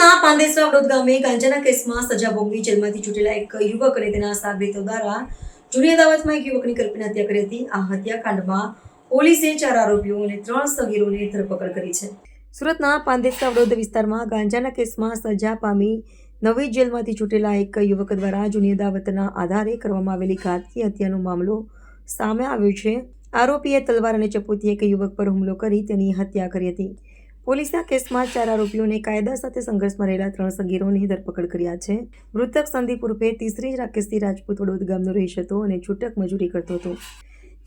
સુરતના પાંદેસરા વડોદ ગામે ગાંજાના કેસમાં સજા ભોગવી જેલમાંથી છૂટેલા એક યુવક અને તેના સાગરીતો દ્વારા જૂની અદાવતમાં એક યુવકની કલ્પના હત્યા કરી હતી. આ હત્યાકાંડમાં પોલીસે 4 આરોપીઓ અને 3 સગીરોની ધરપકડ કરી છે. સુરતના પાંદેસરા વડોદ વિસ્તારમાં ગાંજાના કેસમાં સજા પામી નવી જેલમાંથી છૂટેલા એક યુવક દ્વારા જૂની અદાવતના આધારે કરવામાં આવેલી ઘાતકી હત્યાનો મામલો સામે આવ્યો છે. આરોપીએ તલવાર અને ચપ્પુથી એક યુવક પર હુમલો કરી તેની હત્યા કરી હતી. પોલીસે આ કેસમાં 4 આરોપીઓને કાયદા સાથે સંઘર્ષમાં રહેલા 3 સગીરોની ધરપકડ કર્યા છે. મૃતક સંદીપ ઉર્ફે તીસરી રાકેશથી રાજપૂત વડોદ ગામનો રહીશ હતો અને છૂટક મજૂરી કરતો હતો.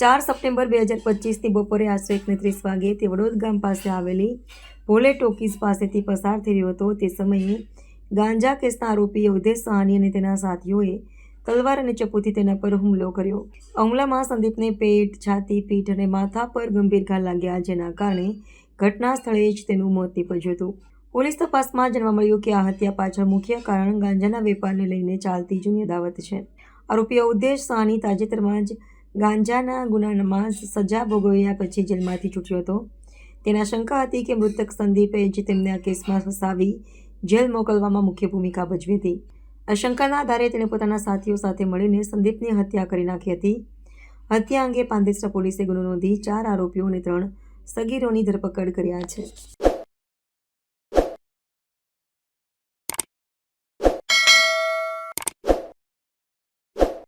4 સપ્ટેમ્બર 2025ની બપોરે આશરે 1:30 વાગે તે વડોદ ગામ પાસે આવેલી ભોલે ટોકીઝ પાસેથી પસાર થઈ રહ્યો હતો. તે સમયે ગાંજા કેસના આરોપી અવધેશ સહાની અને તેના સાથીઓએ તલવાર અને ચપ્પુથી તેના પર હુમલો કર્યો. હુમલામાં સંદીપને પેટ, છાતી, પીઠ અને માથા પર ગંભીર ઘા લાગ્યા, જેના કારણે ઘટના સ્થળે જ તેનું મોત નીપજ્યું હતું. પોલીસ તપાસમાં જાણવા મળ્યું કે આ હત્યા પાછળ મુખ્ય કારણ ગાંજાના વેપારને લઈને ચાલતી જૂની અદાવત છે. આરોપી અવધેશ સહાની તાજેતરમાં જ ગાંજાના ગુનામાં સજા ભોગવ્યા પછી જેલમાંથી છૂટ્યો હતો. તેના શંકા હતી કે મૃતક સંદીપે જ તેમને આ કેસમાં ફસાવી જેલ મોકલવામાં મુખ્ય ભૂમિકા ભજવી હતી. આ શંકાના આધારે તેણે પોતાના સાથીઓ સાથે મળીને સંદીપની હત્યા કરી નાખી હતી. હત્યા અંગે પાંદેસરા પોલીસે ગુનો નોંધી 4 આરોપીઓ અને 3 સગીરોની ધરપકડ કર્યા છે.